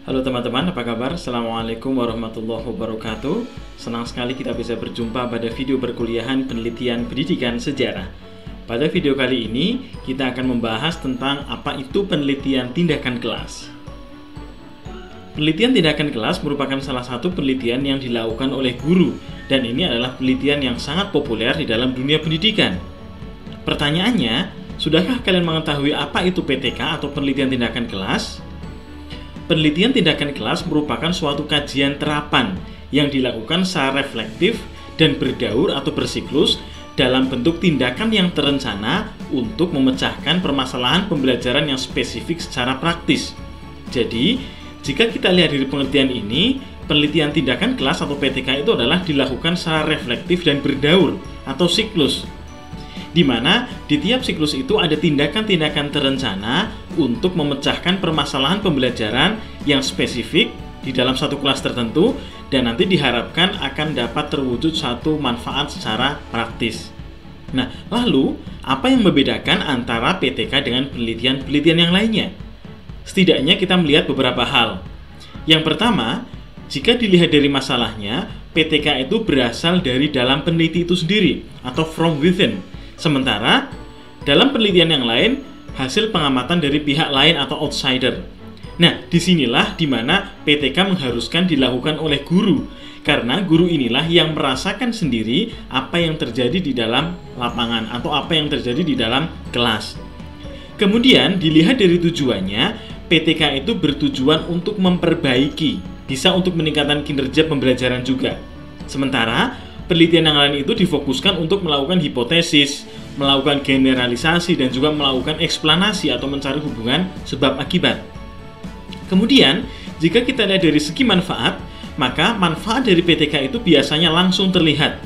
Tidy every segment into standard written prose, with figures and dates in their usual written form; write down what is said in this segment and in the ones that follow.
Halo teman-teman, apa kabar? Assalamualaikum warahmatullahi wabarakatuh. Senang sekali kita bisa berjumpa pada video perkuliahan penelitian pendidikan sejarah. Pada video kali ini, kita akan membahas tentang apa itu penelitian tindakan kelas. Penelitian tindakan kelas merupakan salah satu penelitian yang dilakukan oleh guru, dan ini adalah penelitian yang sangat populer di dalam dunia pendidikan. Pertanyaannya, sudahkah kalian mengetahui apa itu PTK atau penelitian tindakan kelas? Penelitian tindakan kelas merupakan suatu kajian terapan yang dilakukan secara reflektif dan berdaur atau bersiklus dalam bentuk tindakan yang terencana untuk memecahkan permasalahan pembelajaran yang spesifik secara praktis. Jadi, jika kita lihat dari pengertian ini, penelitian tindakan kelas atau PTK itu adalah dilakukan secara reflektif dan berdaur atau siklus, di mana di tiap siklus itu ada tindakan-tindakan terencana untuk memecahkan permasalahan pembelajaran yang spesifik di dalam satu kelas tertentu dan nanti diharapkan akan dapat terwujud satu manfaat secara praktis. Nah, lalu apa yang membedakan antara PTK dengan penelitian-penelitian yang lainnya? Setidaknya kita melihat beberapa hal. Yang pertama, jika dilihat dari masalahnya, PTK itu berasal dari dalam peneliti itu sendiri atau from within. Sementara, dalam penelitian yang lain, hasil pengamatan dari pihak lain atau outsider. Nah, disinilah dimana PTK mengharuskan dilakukan oleh guru, karena guru inilah yang merasakan sendiri apa yang terjadi di dalam lapangan atau apa yang terjadi di dalam kelas. Kemudian, dilihat dari tujuannya, PTK itu bertujuan untuk memperbaiki, bisa untuk meningkatkan kinerja pembelajaran juga. Sementara, penelitian yang lain itu difokuskan untuk melakukan hipotesis, melakukan generalisasi, dan juga melakukan eksplanasi atau mencari hubungan sebab akibat. Kemudian, jika kita lihat dari segi manfaat, maka manfaat dari PTK itu biasanya langsung terlihat.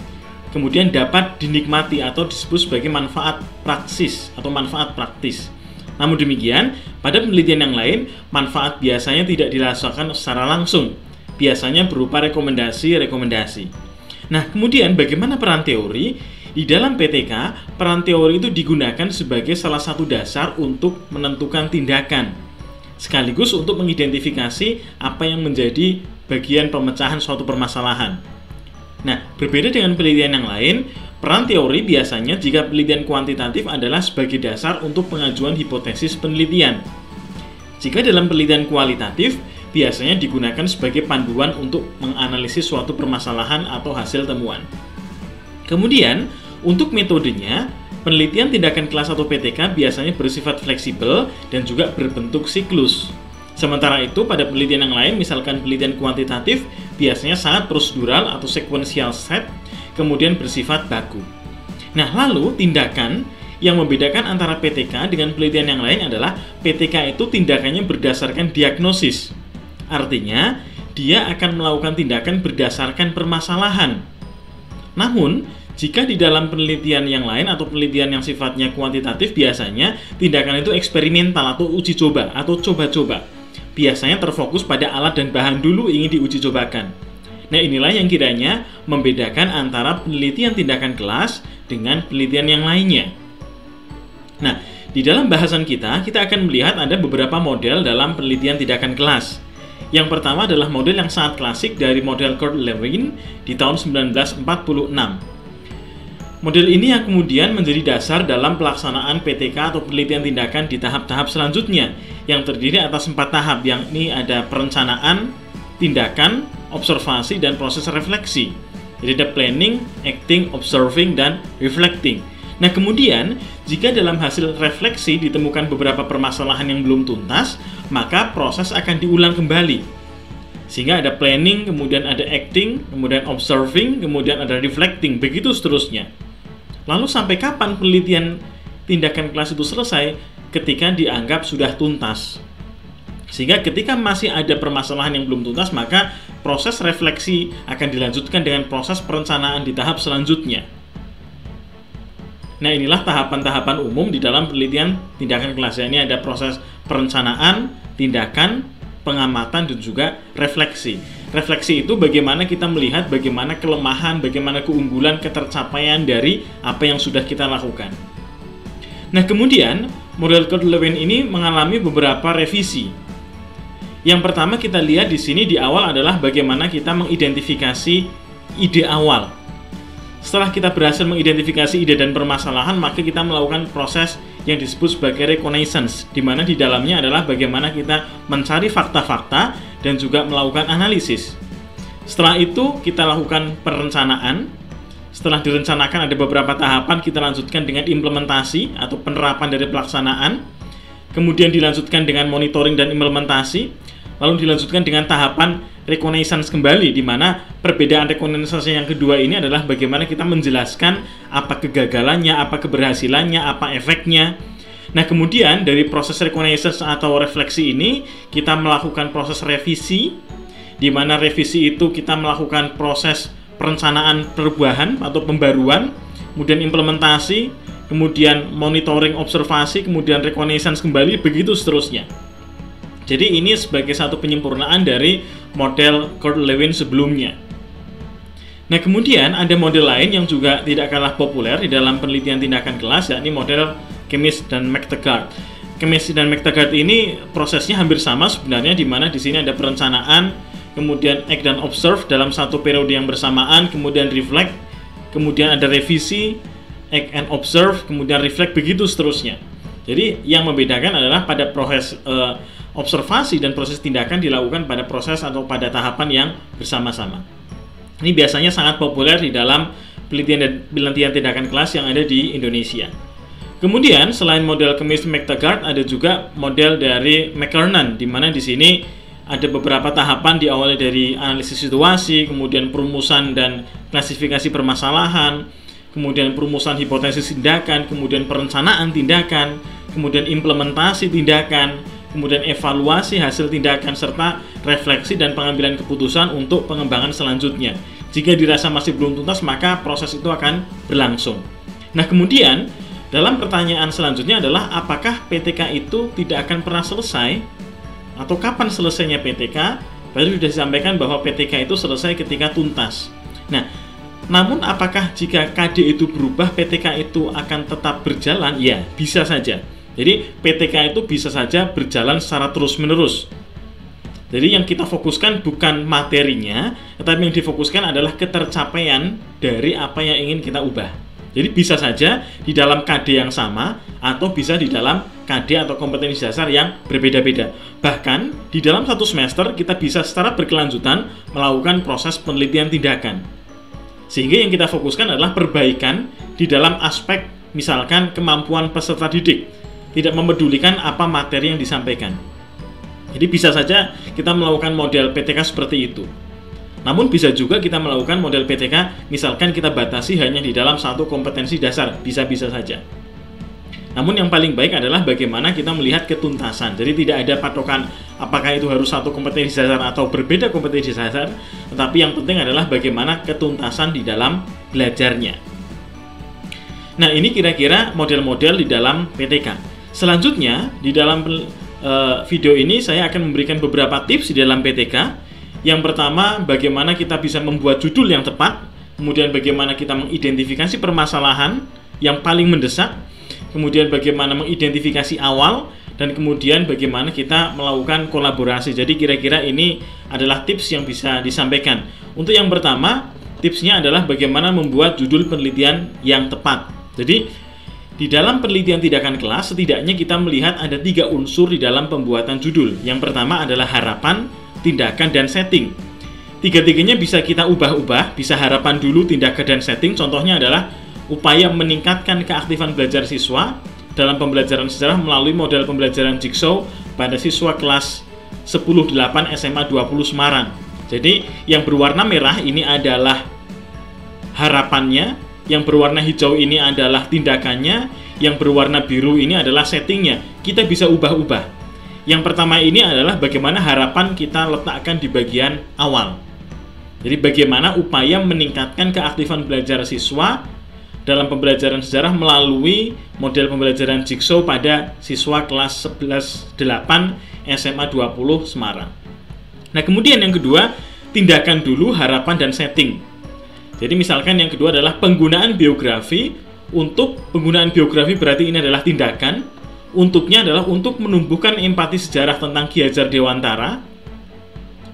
Kemudian dapat dinikmati atau disebut sebagai manfaat praksis atau manfaat praktis. Namun demikian, pada penelitian yang lain, manfaat biasanya tidak dirasakan secara langsung. Biasanya berupa rekomendasi. Nah, kemudian bagaimana peran teori? Di dalam PTK, peran teori itu digunakan sebagai salah satu dasar untuk menentukan tindakan, sekaligus untuk mengidentifikasi apa yang menjadi bagian pemecahan suatu permasalahan. Nah, berbeda dengan penelitian yang lain, peran teori biasanya jika penelitian kuantitatif adalah sebagai dasar untuk pengajuan hipotesis penelitian. Jika dalam penelitian kualitatif, biasanya digunakan sebagai panduan untuk menganalisis suatu permasalahan atau hasil temuan. Kemudian, untuk metodenya, penelitian tindakan kelas atau PTK biasanya bersifat fleksibel dan juga berbentuk siklus. Sementara itu, pada penelitian yang lain, misalkan penelitian kuantitatif, biasanya sangat prosedural atau sequential set, kemudian bersifat baku. Nah, lalu tindakan yang membedakan antara PTK dengan penelitian yang lain adalah PTK itu tindakannya berdasarkan diagnosis. Artinya, dia akan melakukan tindakan berdasarkan permasalahan. Namun, jika di dalam penelitian yang lain atau penelitian yang sifatnya kuantitatif, biasanya tindakan itu eksperimental atau uji coba atau coba-coba. Biasanya terfokus pada alat dan bahan dulu ingin diuji cobakan. Nah, inilah yang kiranya membedakan antara penelitian tindakan kelas dengan penelitian yang lainnya. Nah, di dalam bahasan kita akan melihat ada beberapa model dalam penelitian tindakan kelas. Yang pertama adalah model yang sangat klasik dari model Kurt Lewin di tahun 1946. Model ini yang kemudian menjadi dasar dalam pelaksanaan PTK atau penelitian tindakan di tahap-tahap selanjutnya yang terdiri atas 4 tahap, yang ini ada perencanaan, tindakan, observasi, dan proses refleksi. Jadi ada planning, acting, observing, dan reflecting. Nah, kemudian jika dalam hasil refleksi ditemukan beberapa permasalahan yang belum tuntas, maka proses akan diulang kembali. Sehingga ada planning, kemudian ada acting, kemudian observing, kemudian ada reflecting, begitu seterusnya. Lalu sampai kapan penelitian tindakan kelas itu selesai? Ketika dianggap sudah tuntas. Sehingga ketika masih ada permasalahan yang belum tuntas, maka proses refleksi akan dilanjutkan dengan proses perencanaan di tahap selanjutnya. Nah, inilah tahapan-tahapan umum di dalam penelitian tindakan kelas. Ini ada proses perencanaan, tindakan, pengamatan, dan juga refleksi. Refleksi itu bagaimana kita melihat bagaimana kelemahan, bagaimana keunggulan, ketercapaian dari apa yang sudah kita lakukan. Nah, kemudian model Kurt Lewin ini mengalami beberapa revisi. Yang pertama kita lihat di sini di awal adalah bagaimana kita mengidentifikasi ide awal. Setelah kita berhasil mengidentifikasi ide dan permasalahan, maka kita melakukan proses yang disebut sebagai reconnaissance, di mana di dalamnya adalah bagaimana kita mencari fakta-fakta dan juga melakukan analisis. Setelah itu kita lakukan perencanaan. Setelah direncanakan ada beberapa tahapan, kita lanjutkan dengan implementasi atau penerapan dari pelaksanaan. Kemudian dilanjutkan dengan monitoring dan implementasi. Lalu dilanjutkan dengan tahapan reconnaissance kembali, di mana perbedaan reconnaissance yang kedua ini adalah bagaimana kita menjelaskan apa kegagalannya, apa keberhasilannya, apa efeknya. Nah, kemudian dari proses reconnaissance atau refleksi ini kita melakukan proses revisi, di mana revisi itu kita melakukan proses perencanaan perubahan atau pembaruan, kemudian implementasi, kemudian monitoring observasi, kemudian reconnaissance kembali, begitu seterusnya. Jadi ini sebagai satu penyempurnaan dari model Kurt-Lewin sebelumnya. Nah, kemudian ada model lain yang juga tidak kalah populer di dalam penelitian tindakan kelas, yakni model Kemish dan McTaggart. Kemish dan McTaggart ini prosesnya hampir sama sebenarnya, di mana di sini ada perencanaan, kemudian act dan observe dalam satu periode yang bersamaan, kemudian reflect, kemudian ada revisi, act and observe, kemudian reflect, begitu seterusnya. Jadi yang membedakan adalah pada proses observasi dan proses tindakan dilakukan pada proses atau pada tahapan yang bersama-sama. Ini biasanya sangat populer di dalam penelitian tindakan kelas yang ada di Indonesia. Kemudian selain model Kemish McTaggart, ada juga model dari McKernan, di mana di sini ada beberapa tahapan diawali dari analisis situasi, kemudian perumusan dan klasifikasi permasalahan, kemudian perumusan hipotesis tindakan, kemudian perencanaan tindakan, kemudian implementasi tindakan, kemudian evaluasi hasil tindakan, serta refleksi dan pengambilan keputusan untuk pengembangan selanjutnya. Jika dirasa masih belum tuntas, maka proses itu akan berlangsung. Nah, kemudian dalam pertanyaan selanjutnya adalah apakah PTK itu tidak akan pernah selesai, atau kapan selesainya PTK? Tadi sudah disampaikan bahwa PTK itu selesai ketika tuntas. Nah, namun apakah jika KD itu berubah, PTK itu akan tetap berjalan? Ya, bisa saja. Jadi PTK itu bisa saja berjalan secara terus-menerus. Jadi yang kita fokuskan bukan materinya, tetapi yang difokuskan adalah ketercapaian dari apa yang ingin kita ubah. Jadi bisa saja di dalam KD yang sama, atau bisa di dalam KD atau kompetensi dasar yang berbeda-beda. Bahkan di dalam satu semester kita bisa secara berkelanjutan melakukan proses penelitian tindakan. Sehingga yang kita fokuskan adalah perbaikan di dalam aspek misalkan kemampuan peserta didik, tidak memedulikan apa materi yang disampaikan. Jadi bisa saja kita melakukan model PTK seperti itu. Namun bisa juga kita melakukan model PTK misalkan kita batasi hanya di dalam satu kompetensi dasar, bisa-bisa saja. Namun yang paling baik adalah bagaimana kita melihat ketuntasan. Jadi tidak ada patokan apakah itu harus satu kompetensi dasar atau berbeda kompetensi dasar, tetapi yang penting adalah bagaimana ketuntasan di dalam belajarnya. Nah, ini kira-kira model-model di dalam PTK. Selanjutnya, di dalam video ini saya akan memberikan beberapa tips di dalam PTK. Yang pertama, bagaimana kita bisa membuat judul yang tepat, kemudian bagaimana kita mengidentifikasi permasalahan yang paling mendesak, kemudian bagaimana mengidentifikasi awal, dan kemudian bagaimana kita melakukan kolaborasi. Jadi kira-kira ini adalah tips yang bisa disampaikan. Untuk yang pertama, tipsnya adalah bagaimana membuat judul penelitian yang tepat. Jadi di dalam penelitian tindakan kelas, setidaknya kita melihat ada 3 unsur di dalam pembuatan judul. Yang pertama adalah harapan, tindakan, dan setting. Tiga-tiganya bisa kita ubah-ubah, bisa harapan dulu, tindakan, dan setting. Contohnya adalah upaya meningkatkan keaktifan belajar siswa dalam pembelajaran sejarah melalui model pembelajaran Jigsaw pada siswa kelas 10-8 SMA 20 Semarang. Jadi yang berwarna merah ini adalah harapannya, yang berwarna hijau ini adalah tindakannya, yang berwarna biru ini adalah settingnya. Kita bisa ubah-ubah. Yang pertama ini adalah bagaimana harapan kita letakkan di bagian awal. Jadi bagaimana upaya meningkatkan keaktifan belajar siswa dalam pembelajaran sejarah melalui model pembelajaran Jigsaw pada siswa kelas 11-8 SMA 20 Semarang. Nah, kemudian yang kedua, tindakan dulu, harapan, dan setting. Jadi misalkan yang kedua adalah penggunaan biografi. Untuk penggunaan biografi berarti ini adalah tindakan. Untuknya adalah untuk menumbuhkan empati sejarah tentang Ki Hajar Dewantara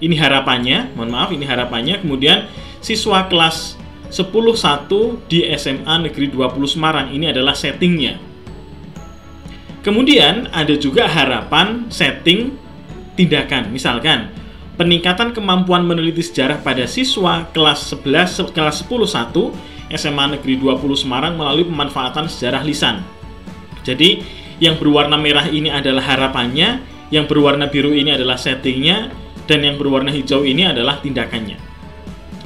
Ini harapannya, mohon maaf, ini harapannya. Kemudian siswa kelas 10-1 di SMA Negeri 20 Semarang, ini adalah settingnya. Kemudian ada juga harapan setting tindakan. Misalkan peningkatan kemampuan meneliti sejarah pada siswa kelas 10-1 SMA Negeri 20 Semarang melalui pemanfaatan sejarah lisan. Jadi yang berwarna merah ini adalah harapannya, yang berwarna biru ini adalah settingnya, dan yang berwarna hijau ini adalah tindakannya.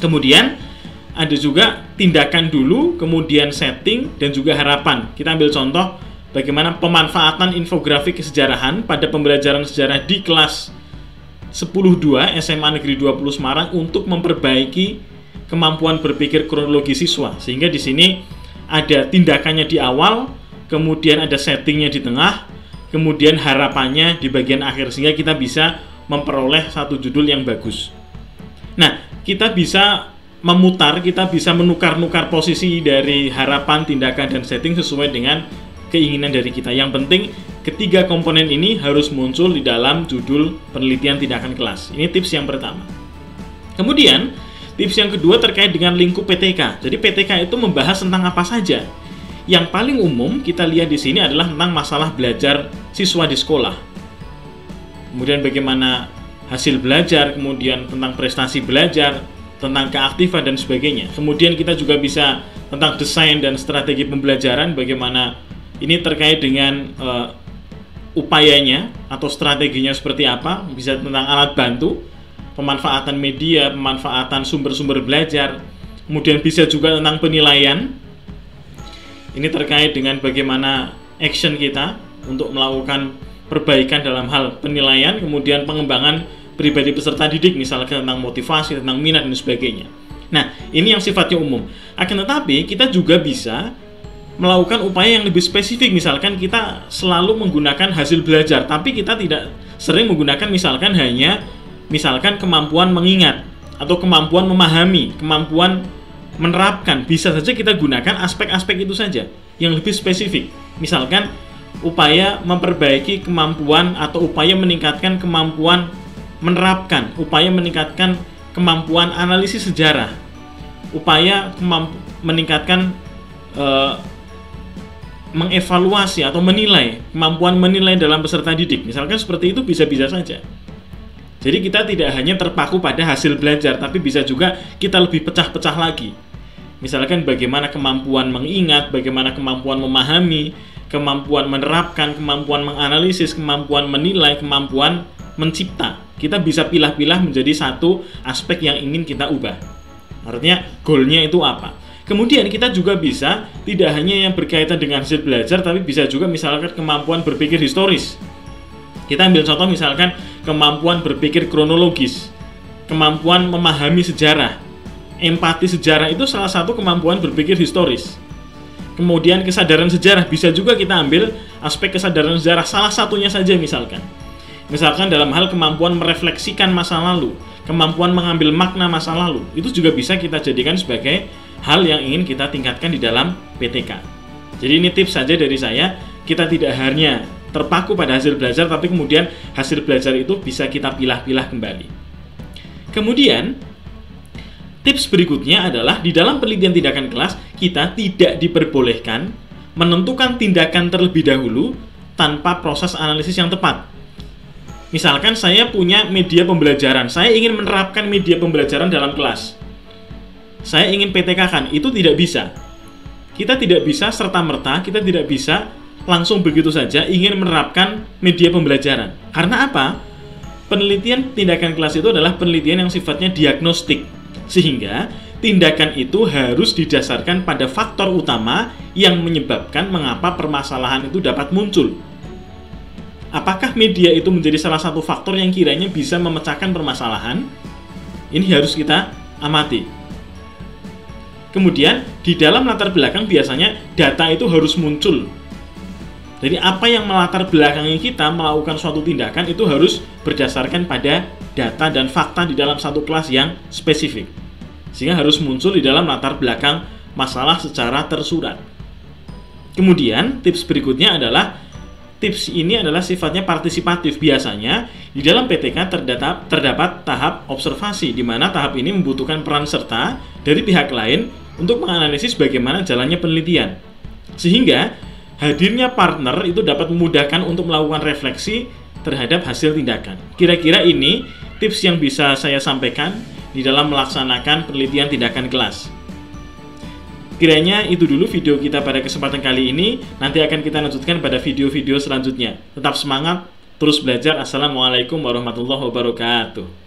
Kemudian ada juga tindakan dulu, kemudian setting, dan juga harapan. Kita ambil contoh bagaimana pemanfaatan infografik kesejarahan pada pembelajaran sejarah di kelas 10-2 SMA Negeri 20 Semarang untuk memperbaiki kemampuan berpikir kronologi siswa. Sehingga di sini ada tindakannya di awal, kemudian ada settingnya di tengah, kemudian harapannya di bagian akhir, sehingga kita bisa memperoleh satu judul yang bagus. Nah, kita bisa memutar, kita bisa menukar-nukar posisi dari harapan, tindakan, dan setting sesuai dengan keinginan dari kita. Yang penting, ketiga komponen ini harus muncul di dalam judul penelitian tindakan kelas. Ini tips yang pertama. Kemudian, tips yang kedua terkait dengan lingkup PTK. Jadi PTK itu membahas tentang apa saja. Yang paling umum kita lihat di sini adalah tentang masalah belajar siswa di sekolah. Kemudian bagaimana hasil belajar, kemudian tentang prestasi belajar, tentang keaktifan dan sebagainya. Kemudian kita juga bisa tentang desain dan strategi pembelajaran, bagaimana ini terkait dengan upayanya atau strateginya seperti apa, bisa tentang alat bantu, pemanfaatan media, pemanfaatan sumber-sumber belajar, kemudian bisa juga tentang penilaian. Ini terkait dengan bagaimana action kita untuk melakukan perbaikan dalam hal penilaian, kemudian pengembangan pribadi peserta didik, misalnya tentang motivasi, tentang minat, dan sebagainya. Nah, ini yang sifatnya umum. Akan tetapi, kita juga bisa melakukan upaya yang lebih spesifik. Misalkan kita selalu menggunakan hasil belajar, tapi kita tidak sering menggunakan misalkan kemampuan mengingat, atau kemampuan memahami, kemampuan menerapkan. Bisa saja kita gunakan aspek-aspek itu saja, yang lebih spesifik. Misalkan, upaya memperbaiki kemampuan atau upaya meningkatkan kemampuan menerapkan, upaya meningkatkan kemampuan analisis sejarah, upaya meningkatkan mengevaluasi atau menilai, kemampuan menilai dalam peserta didik. Misalkan seperti itu bisa-bisa saja. Jadi kita tidak hanya terpaku pada hasil belajar, tapi bisa juga kita lebih pecah-pecah lagi. Misalkan bagaimana kemampuan mengingat, bagaimana kemampuan memahami, kemampuan menerapkan, kemampuan menganalisis, kemampuan menilai, kemampuan mencipta. Kita bisa pilah-pilah menjadi satu aspek yang ingin kita ubah. Artinya, goalnya itu apa? Kemudian kita juga bisa tidak hanya yang berkaitan dengan hasil belajar, tapi bisa juga misalkan kemampuan berpikir historis. Kita ambil contoh misalkan kemampuan berpikir kronologis, kemampuan memahami sejarah, empati sejarah, itu salah satu kemampuan berpikir historis. Kemudian kesadaran sejarah, bisa juga kita ambil aspek kesadaran sejarah, salah satunya saja misalkan. Misalkan dalam hal kemampuan merefleksikan masa lalu, kemampuan mengambil makna masa lalu, itu juga bisa kita jadikan sebagai hal yang ingin kita tingkatkan di dalam PTK. Jadi ini tips saja dari saya, kita tidak hanya terpaku pada hasil belajar, tapi kemudian hasil belajar itu bisa kita pilah-pilah kembali. Kemudian, tips berikutnya adalah di dalam penelitian tindakan kelas, kita tidak diperbolehkan menentukan tindakan terlebih dahulu tanpa proses analisis yang tepat. Misalkan saya punya media pembelajaran, saya ingin menerapkan media pembelajaran dalam kelas. Saya ingin PTK-kan, itu tidak bisa. Kita tidak bisa serta-merta, kita tidak bisa langsung begitu saja ingin menerapkan media pembelajaran. Karena apa? Penelitian tindakan kelas itu adalah penelitian yang sifatnya diagnostik. Sehingga tindakan itu harus didasarkan pada faktor utama yang menyebabkan mengapa permasalahan itu dapat muncul. Apakah media itu menjadi salah satu faktor yang kiranya bisa memecahkan permasalahan? Ini harus kita amati. Kemudian, di dalam latar belakang biasanya data itu harus muncul. Jadi apa yang melatar belakangi kita melakukan suatu tindakan itu harus berdasarkan pada data dan fakta di dalam satu kelas yang spesifik. Sehingga harus muncul di dalam latar belakang masalah secara tersurat. Kemudian, tips berikutnya adalah, tips ini adalah sifatnya partisipatif. Biasanya Di dalam PTK terdapat tahap observasi, di mana tahap ini membutuhkan peran serta dari pihak lain untuk menganalisis bagaimana jalannya penelitian. Sehingga hadirnya partner itu dapat memudahkan untuk melakukan refleksi terhadap hasil tindakan. Kira-kira ini tips yang bisa saya sampaikan di dalam melaksanakan penelitian tindakan kelas. Kiranya itu dulu video kita pada kesempatan kali ini. Nanti akan kita lanjutkan pada video-video selanjutnya. Tetap semangat, terus belajar. Assalamualaikum warahmatullahi wabarakatuh.